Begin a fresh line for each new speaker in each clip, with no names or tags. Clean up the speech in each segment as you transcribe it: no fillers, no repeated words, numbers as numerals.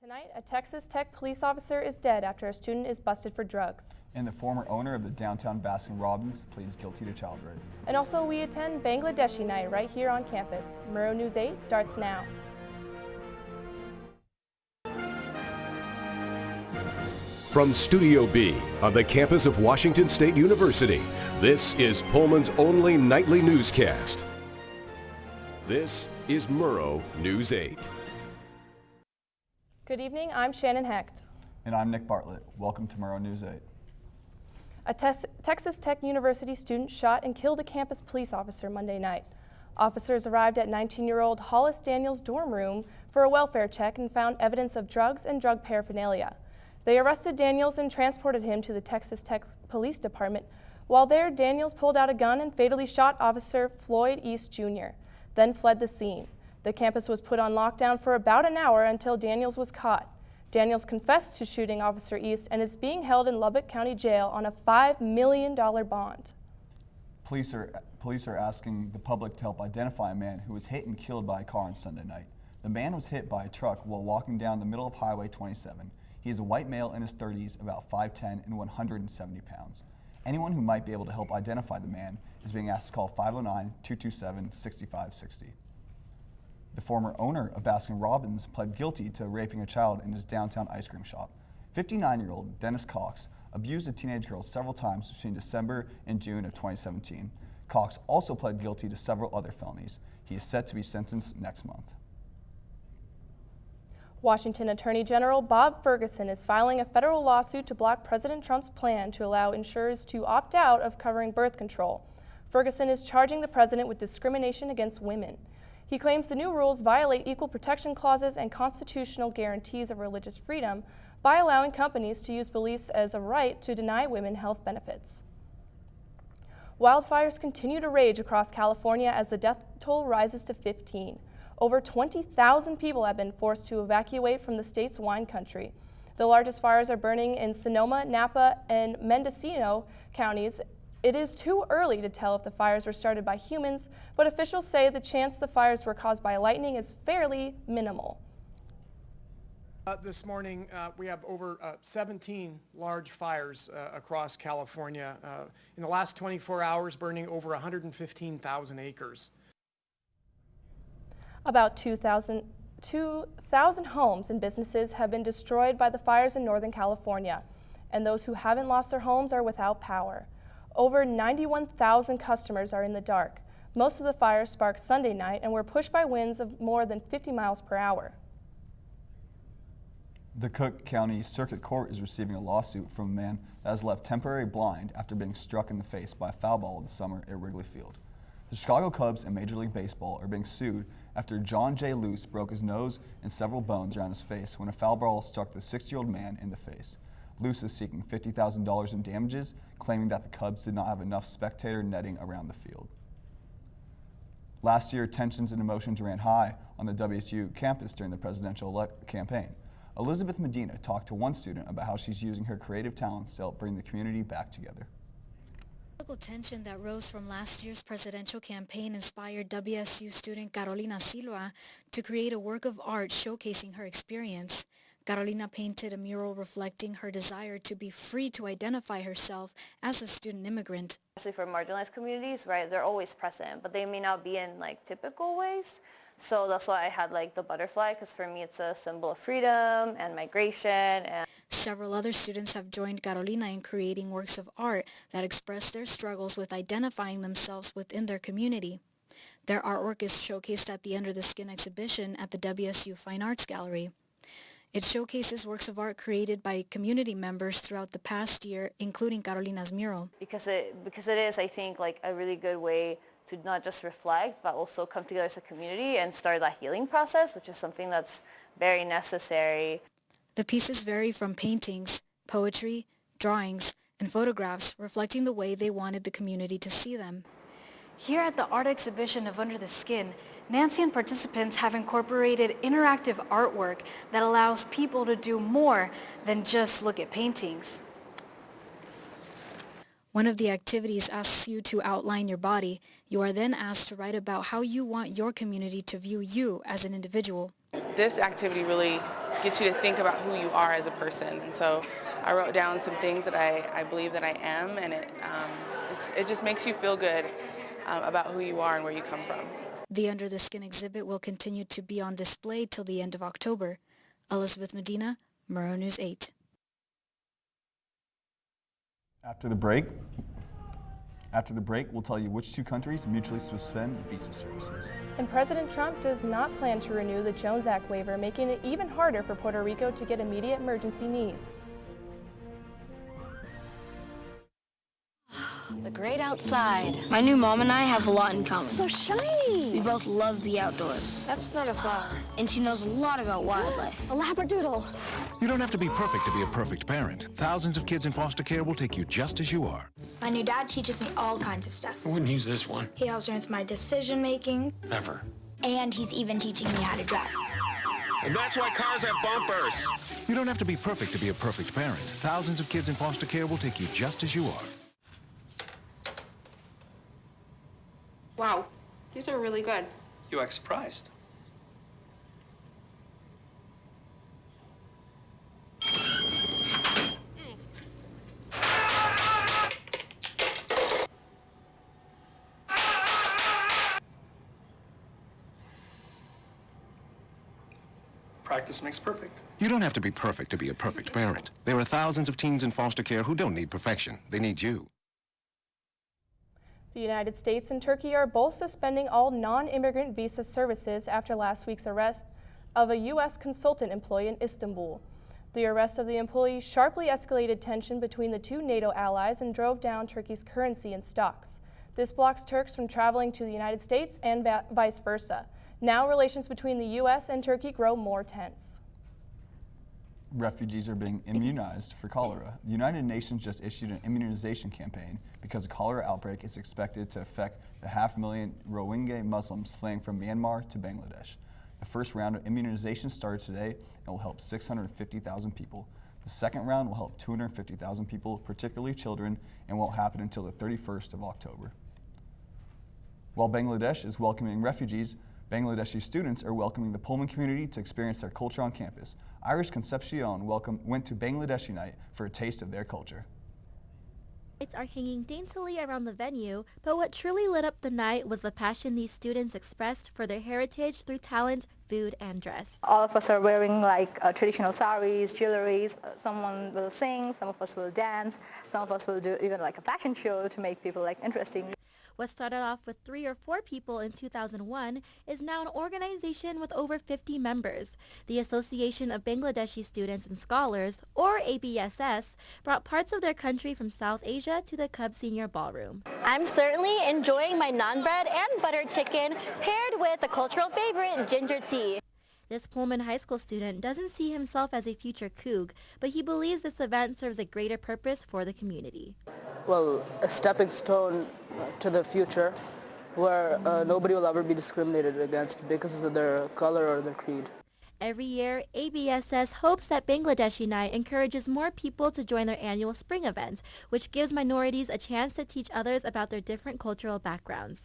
Tonight, a Texas Tech police officer is dead after a student is busted for drugs.
And the former owner of the downtown Baskin-Robbins pleads guilty to child rape.
And also, we attend Bangladeshi night right here on campus. Murrow News 8 starts now.
From Studio B on the campus of Washington State University, this is Pullman's only nightly newscast. This is Murrow News 8.
Good evening, I'm Shannon Hecht.
And I'm Nick Bartlett. Welcome to Murrow News 8.
A Texas Tech University student shot and killed a campus police officer Monday night. Officers arrived at 19-year-old Hollis Daniels' dorm room for a welfare check and found evidence of drugs and drug paraphernalia. They arrested Daniels and transported him to the Texas Tech Police Department. While there, Daniels pulled out a gun and fatally shot Officer Floyd East Jr., then fled the scene. The campus was put on lockdown for about an hour until Daniels was caught. Daniels confessed to shooting Officer East and is being held in Lubbock County Jail on a $5 million bond.
Police are asking the public to help identify a man who was hit and killed by a car on Sunday night. The man was hit by a truck while walking down the middle of Highway 27. He is a white male in his 30s, about 5'10", and 170 pounds. Anyone who might be able to help identify the man is being asked to call 509-227-6560. The former owner of Baskin-Robbins pled guilty to raping a child in his downtown ice cream shop. 59-year-old Dennis Cox abused a teenage girl several times between December and June of 2017. Cox also pled guilty to several other felonies. He is set to be sentenced next month.
Washington Attorney General Bob Ferguson is filing a federal lawsuit to block President Trump's plan to allow insurers to opt out of covering birth control. Ferguson is charging the president with discrimination against women. He claims the new rules violate equal protection clauses and constitutional guarantees of religious freedom by allowing companies to use beliefs as a right to deny women health benefits. Wildfires continue to rage across California as the death toll rises to 15. Over 20,000 people have been forced to evacuate from the state's wine country. The largest fires are burning in Sonoma, Napa, and Mendocino counties. It is too early to tell if the fires were started by humans, but officials say the chance the fires were caused by lightning is fairly minimal.
This morning, we have over 17 large fires across California. In the last 24 hours, burning over 115,000 acres.
About 2,000 homes and businesses have been destroyed by the fires in Northern California, and those who haven't lost their homes are without power. Over 91,000 customers are in the dark. Most of the fires sparked Sunday night and were pushed by winds of more than 50 miles per hour.
The Cook County Circuit Court is receiving a lawsuit from a man that was left temporarily blind after being struck in the face by a foul ball this summer at Wrigley Field. The Chicago Cubs and Major League Baseball are being sued after John J. Luce broke his nose and several bones around his face when a foul ball struck the 60-year-old man in the face. Luce is seeking $50,000 in damages, claiming that the Cubs did not have enough spectator netting around the field. Last year, tensions and emotions ran high on the WSU campus during the presidential campaign. Elizabeth Medina talked to one student about how she's using her creative talents to help bring the community back together.
Political tension that rose from last year's presidential campaign inspired WSU student Carolina Silva to create a work of art showcasing her experience. Carolina painted a mural reflecting her desire to be free to identify herself as a student immigrant.
Especially for marginalized communities, right, they're always present, but they may not be in like typical ways. So that's why I had like the butterfly, because for me it's a symbol of freedom and migration. And
several other students have joined Carolina in creating works of art that express their struggles with identifying themselves within their community. Their artwork is showcased at the Under the Skin exhibition at the WSU Fine Arts Gallery. It showcases works of art created by community members throughout the past year, including Carolina's mural.
Because it is, I think, like a really good way to not just reflect, but also come together as a community and start that healing process, which is something that's very necessary.
The pieces vary from paintings, poetry, drawings, and photographs reflecting the way they wanted the community to see them. Here at the art exhibition of Under the Skin, Nancy and participants have incorporated interactive artwork that allows people to do more than just look at paintings. One of the activities asks you to outline your body. You are then asked to write about how you want your community to view you as an individual.
This activity really gets you to think about who you are as a person. And so I wrote down some things that I believe that I am, and it just makes you feel good about who you are and where you come from.
The Under the Skin exhibit will continue to be on display till the end of October. Elizabeth Medina, Murrow News 8.
After the break, we'll tell you which two countries mutually suspend visa services.
And President Trump does not plan to renew the Jones Act waiver, making it even harder for Puerto Rico to get immediate emergency needs.
The great outside. My new mom and I have a lot in common. So shiny. We both love the outdoors. That's not a flower. And she knows a lot about wildlife. A labradoodle.
You don't have to be perfect to be a perfect parent. Thousands of kids in foster care will take you just as you are.
My new dad teaches me all kinds of stuff.
I wouldn't use this one.
He helps me with my decision making.
Never.
And he's even teaching me how to drive.
And that's why cars have bumpers.
You don't have to be perfect to be a perfect parent. Thousands of kids in foster care will take you just as you are.
Wow, these are really good.
You act surprised. Practice makes perfect.
You don't have to be perfect to be a perfect parent. There are thousands of teens in foster care who don't need perfection. They need you.
The United States and Turkey are both suspending all non-immigrant visa services after last week's arrest of a U.S. consultant employee in Istanbul. The arrest of the employee sharply escalated tension between the two NATO allies and drove down Turkey's currency and stocks. This blocks Turks from traveling to the United States and vice versa. Now relations between the U.S. and Turkey grow more tense.
Refugees are being immunized for cholera. The United Nations just issued an immunization campaign because a cholera outbreak is expected to affect the 500,000 Rohingya Muslims fleeing from Myanmar to Bangladesh. The first round of immunization started today and will help 650,000 people. The second round will help 250,000 people, particularly children, and won't happen until the 31st of October. While Bangladesh is welcoming refugees, Bangladeshi students are welcoming the Pullman community to experience their culture on campus. Irish Concepcion went to Bangladeshi night for a taste of their culture.
Lights are hanging daintily around the venue, but what truly lit up the night was the passion these students expressed for their heritage through talent, food, and dress.
All of us are wearing like traditional saris, jewelries. Someone will sing, some of us will dance, some of us will do even like a fashion show to make people like interesting.
What started off with 3 or 4 people in 2001 is now an organization with over 50 members. The Association of Bangladeshi Students and Scholars, or ABSS, brought parts of their country from South Asia to the Cub Senior Ballroom.
I'm certainly enjoying my naan bread and butter chicken paired with a cultural favorite, ginger tea.
This Pullman High School student doesn't see himself as a future Coug, but he believes this event serves a greater purpose for the community.
Well, a stepping stone to the future where nobody will ever be discriminated against because of their color or their creed.
Every year, ABSS hopes that Bangladeshi Night encourages more people to join their annual spring event, which gives minorities a chance to teach others about their different cultural backgrounds.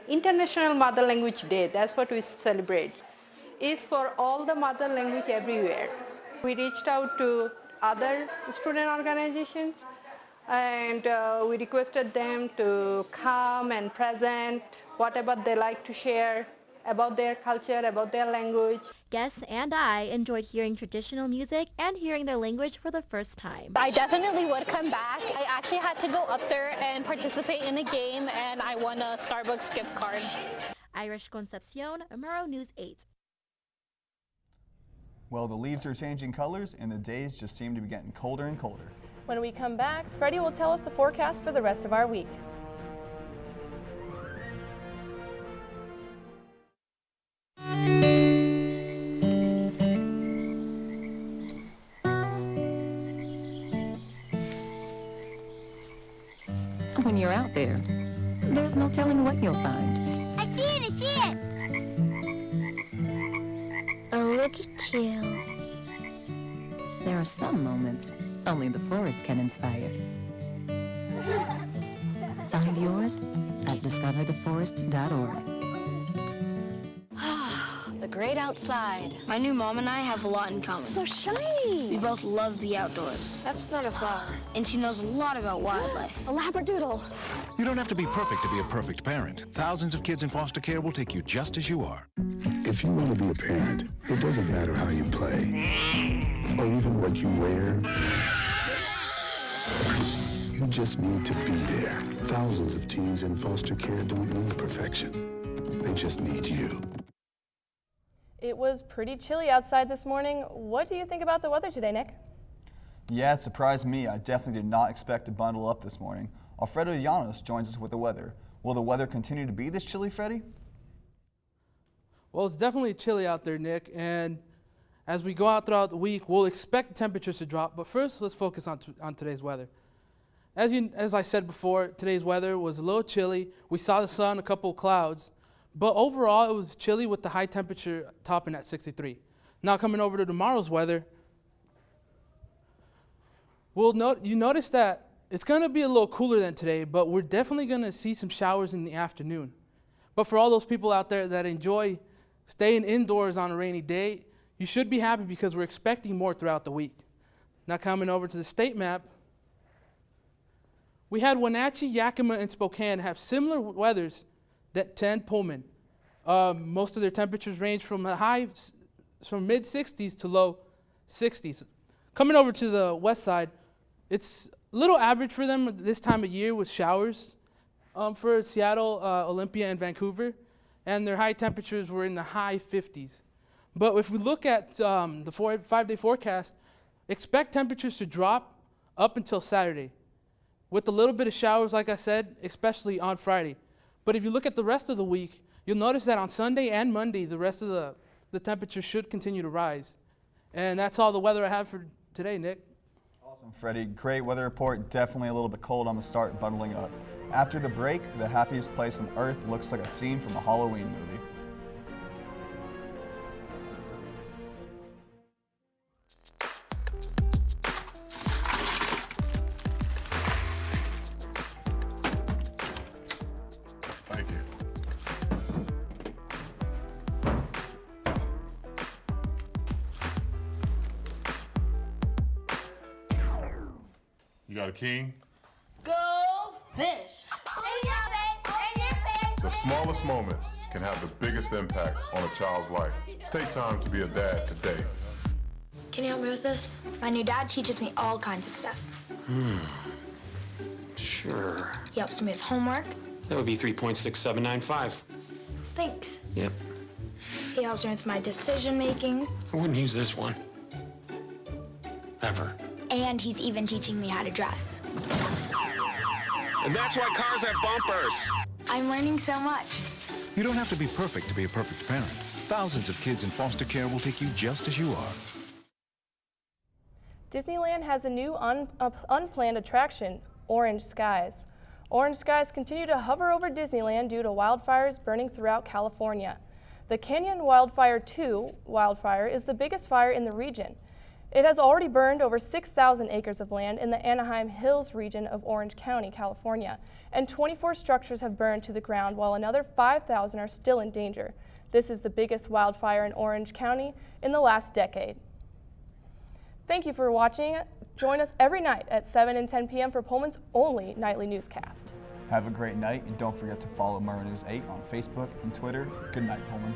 International Mother Language Day, that's what we celebrate, is for all the mother language everywhere. We reached out to other student organizations and we requested them to come and present whatever they like to share about their culture, about their language.
Guests and I enjoyed hearing traditional music and hearing their language for the first time.
I definitely would come back. I actually had to go up there and participate in a game, and I won a Starbucks gift card.
Irish Concepcion, Murrow News 8.
Well, the leaves are changing colors and the days just seem to be getting colder and colder.
When we come back, Freddie will tell us the forecast for the rest of our week.
When you're out there, there's no telling what you'll find.
I see it! I see it! Oh, look at you.
There are some moments only the forest can inspire. Find yours at discovertheforest.org.
The great outside. My new mom and I have a lot in common. So shiny. We both love the outdoors. That's not a flower. And she knows a lot about wildlife. A labradoodle.
You don't have to be perfect to be a perfect parent. Thousands of kids in foster care will take you just as you are.
If you want to be a parent, it doesn't matter how you play or even what you wear. You just need to be there. Thousands of teens in foster care don't need perfection. They just need you.
It was pretty chilly outside this morning. What do you think about the weather today, Nick?
Yeah, it surprised me. I definitely did not expect to bundle up this morning. Alfredo Llanos joins us with the weather. Will the weather continue to be this chilly, Freddie?
Well, it's definitely chilly out there, Nick, and as we go out throughout the week, we'll expect temperatures to drop. But first, let's focus on today's weather. As I said before, today's weather was a little chilly. We saw the sun, a couple of clouds, but overall it was chilly with the high temperature topping at 63. Now coming over to tomorrow's weather, you notice that it's going to be a little cooler than today, but we're definitely going to see some showers in the afternoon. But for all those people out there that enjoy staying indoors on a rainy day, you should be happy because we're expecting more throughout the week. Now coming over to the state map, we had Wenatchee, Yakima, and Spokane have similar weathers to Pullman. Most of their temperatures range from mid-60s to low 60s. Coming over to the west side, it's a little average for them this time of year with showers for Seattle, Olympia, and Vancouver, and their high temperatures were in the high 50s. But if we look at the 5-day forecast, expect temperatures to drop up until Saturday, with a little bit of showers, like I said, especially on Friday. But if you look at the rest of the week, you'll notice that on Sunday and Monday, the rest of the temperature should continue to rise. And that's all the weather I have for today, Nick.
Awesome, Freddie. Great weather report. Definitely a little bit cold. I'm going to start bundling up. After the break, the happiest place on earth looks like a scene from a Halloween movie.
Thank you. You got a king?
Go fish!
The smallest moments can have the biggest impact on a child's life. Take time to be a dad today.
Can you help me with this? My new dad teaches me all kinds of stuff.
Sure.
He helps me with homework.
That would be 3.6795.
Thanks.
Yep.
He helps me with my decision making.
I wouldn't use this one. Ever.
And he's even teaching me how to drive.
And that's why cars have bumpers.
I'm learning so much.
You don't have to be perfect to be a perfect parent. Thousands of kids in foster care will take you just as you are.
Disneyland has a new unplanned attraction, Orange Skies. Orange skies continue to hover over Disneyland due to wildfires burning throughout California. The Canyon Wildfire 2 wildfire is the biggest fire in the region. It has already burned over 6,000 acres of land in the Anaheim Hills region of Orange County, California, and 24 structures have burned to the ground while another 5,000 are still in danger. This is the biggest wildfire in Orange County in the last decade. Thank you for watching. Join us every night at 7 and 10 p.m. for Pullman's only nightly newscast.
Have a great night, and don't forget to follow Murrow News 8 on Facebook and Twitter. Good night, Pullman.